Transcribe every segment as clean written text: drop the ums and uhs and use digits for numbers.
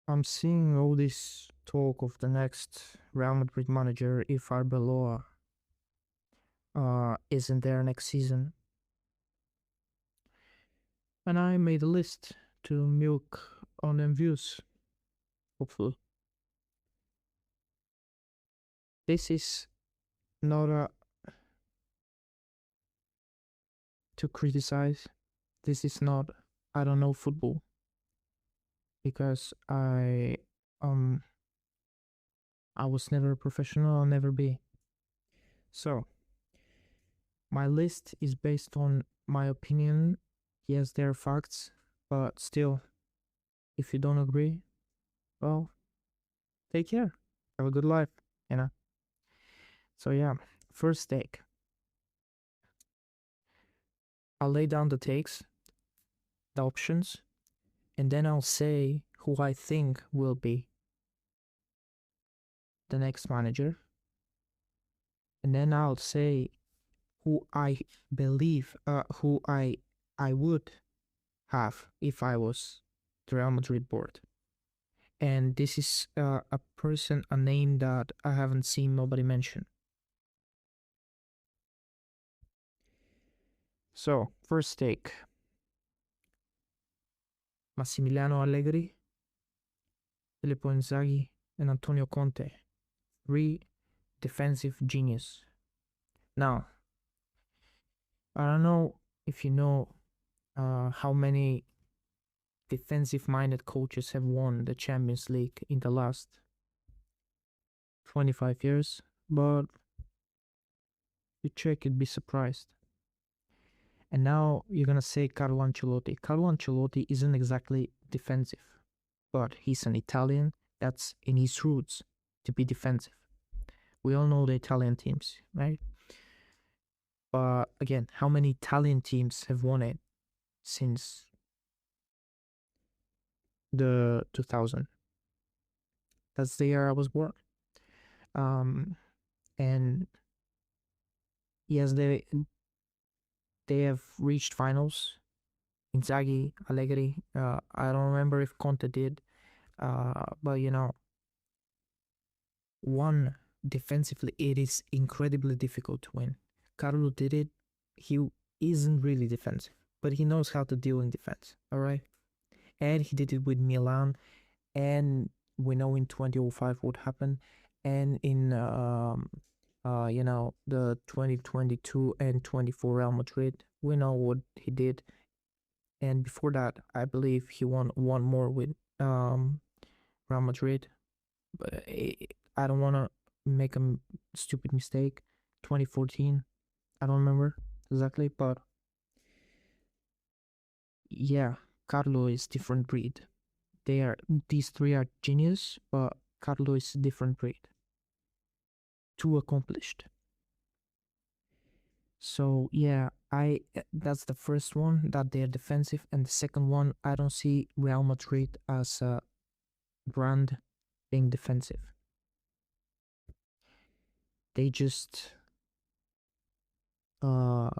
I'm seeing all this talk of the next Real Madrid manager if Arbeloa isn't there next season. And I made a list to milk on them views, hopefully. This is not to criticize. This is not I don't know football because um I was never a professional, I'll never be. So my list is based on my opinion. Yes, there are facts, but still, if you don't agree, well, take care. Have a good life, you know? So, yeah, first take. I'll lay down the takes, the options, and then I'll say who I think will be the next manager. And then I'll say who I believe, who I would have if I was the Real Madrid board. And this is a person, a name that I haven't seen nobody mention. So, first take Massimiliano Allegri, Filippo Inzaghi, and Antonio Conte. Three defensive genius. Now, I don't know if you know how many defensive minded coaches have won the Champions League in the last 25 years, but you check, you'd be surprised. And now you're gonna say Carlo Ancelotti. Carlo Ancelotti isn't exactly defensive, but he's an Italian that's in his roots to be defensive. We all know the Italian teams, right? But again, how many Italian teams have won it since the 2000? That's the year I was born. And yes, they have reached finals. Inzaghi, Allegri. I don't remember if Conte did, but one defensively, it is incredibly difficult to win. Carlo did it. He isn't really defensive, but he knows how to deal in defense. All right, and he did it with Milan, and we know in 2005 what happened, and in the 2022 and 24 Real Madrid, we know what he did. And before that, I believe he won one more with Real Madrid. But I don't want to make a stupid mistake. 2014, I don't remember exactly, but yeah, Carlo is different breed. These three are genius, but Carlo is a different breed. Too accomplished. So yeah, I that's the first one, that they're defensive, and the second one, I don't see Real Madrid as a brand being defensive. They just uh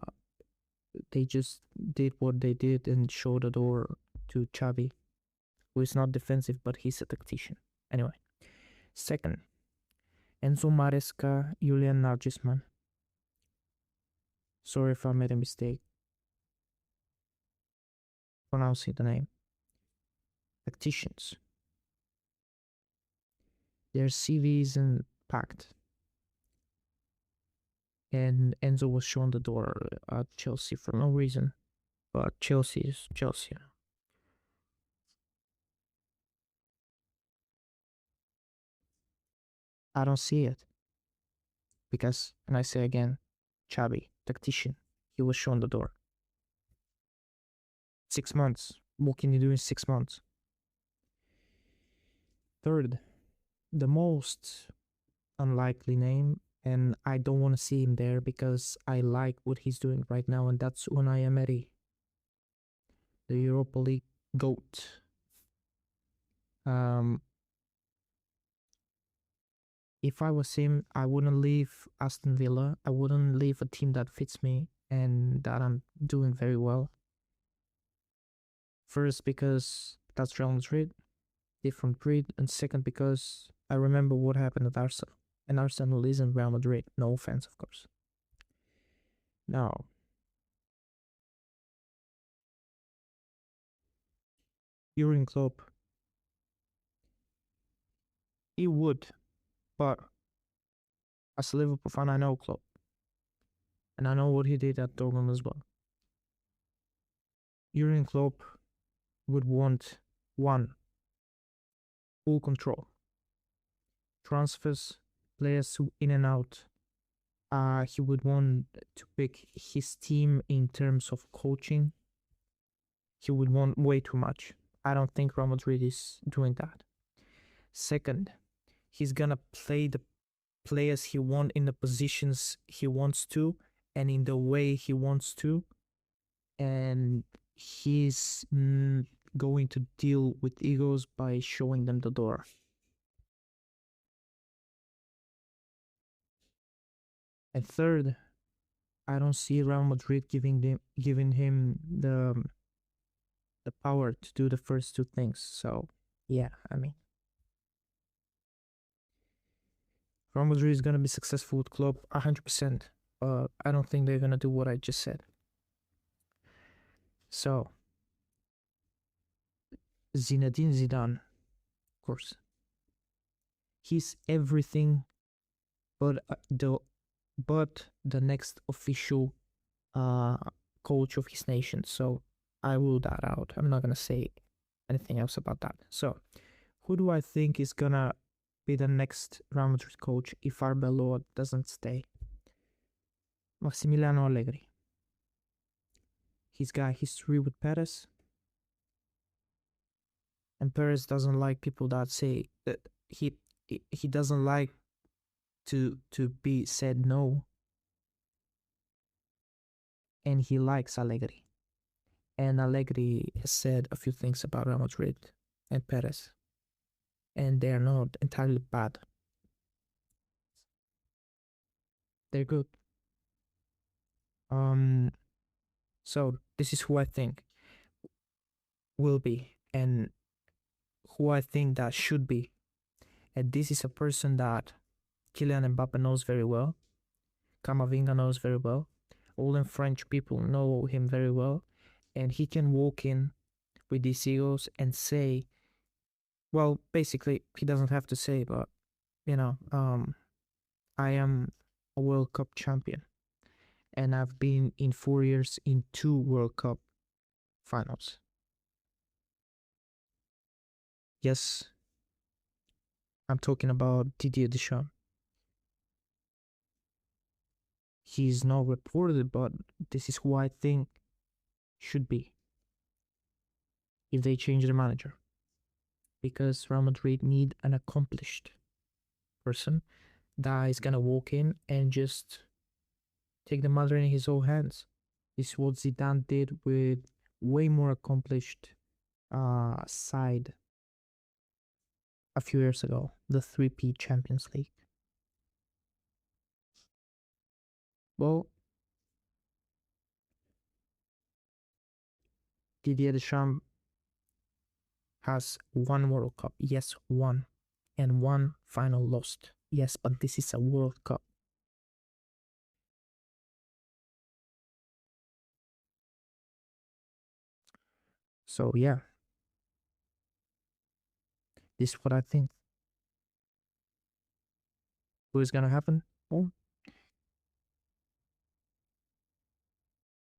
they just did what they did and showed the door to Xavi, who is not defensive but he's a tactician. Anyway, second, Enzo Maresca, Julian Nagelsmann. Sorry if I made a mistake pronouncing the name. Tacticians. Their CVs and packed. And Enzo was shown the door at Chelsea for no reason. But Chelsea is Chelsea. I don't see it. Because, and I say again, Xavi, tactician, he was shown the door. 6 months. What can you do in 6 months? Third, the most unlikely name, and I don't want to see him there because I like what he's doing right now, and that's Unai Emery, the Europa League GOAT. Um, if I was him, I wouldn't leave Aston Villa. I wouldn't leave a team that fits me and that I'm doing very well. First, because that's Real Madrid. different breed, and second because I remember what happened at Arsenal. And Arsenal isn't Real Madrid. No offense, of course. Now, Jurgen Klopp, he would, but as a Liverpool fan, I know Klopp, and I know what he did at Dortmund as well. Jurgen Klopp would want one, full control, transfers, players in and out. He would want to pick his team in terms of coaching. He would want way too much. I don't think Real Madrid is doing that. Second, he's gonna play the players he wants in the positions he wants to and in the way he wants to, and he's going to deal with egos by showing them the door. And third, I don't see Real Madrid giving him the power to do the first two things. So yeah, I mean, Real Madrid is gonna be successful with Klopp 100%. I don't think they're gonna do what I just said. So Zinedine Zidane, of course, he's everything but the next official uh coach of his nation. So I rule that out. I'm not gonna say anything else about that. So who do I think is gonna be the next Real Madrid coach if Arbeloa doesn't stay? Massimiliano Allegri. He's got history with Perez, and Perez doesn't like people that say that he doesn't like to be said no, and he likes Allegri. And Allegri has said a few things about Real Madrid and Perez, and they are not entirely bad. They're good. Um, so this is who I think will be, and who I think that should be. And this is a person that Kylian Mbappe knows very well, Camavinga knows very well, all the French people know him very well, and he can walk in with these egos and say, well, basically, he doesn't have to say, but you know, I am a World Cup champion, and I've been in 4 years in two World Cup finals. Yes, I'm talking about Didier Deschamps. He's not reported, but this is who I think should be if they change the manager. Because Real Madrid need an accomplished person that is gonna walk in and just take the matter in his own hands. This is what Zidane did with way more accomplished side a few years ago, the 3P Champions League. Well, Didier Deschamps has one World Cup, yes, one, and one final lost, yes, but this is a World Cup. So yeah, this is what I think. What is gonna happen? Well,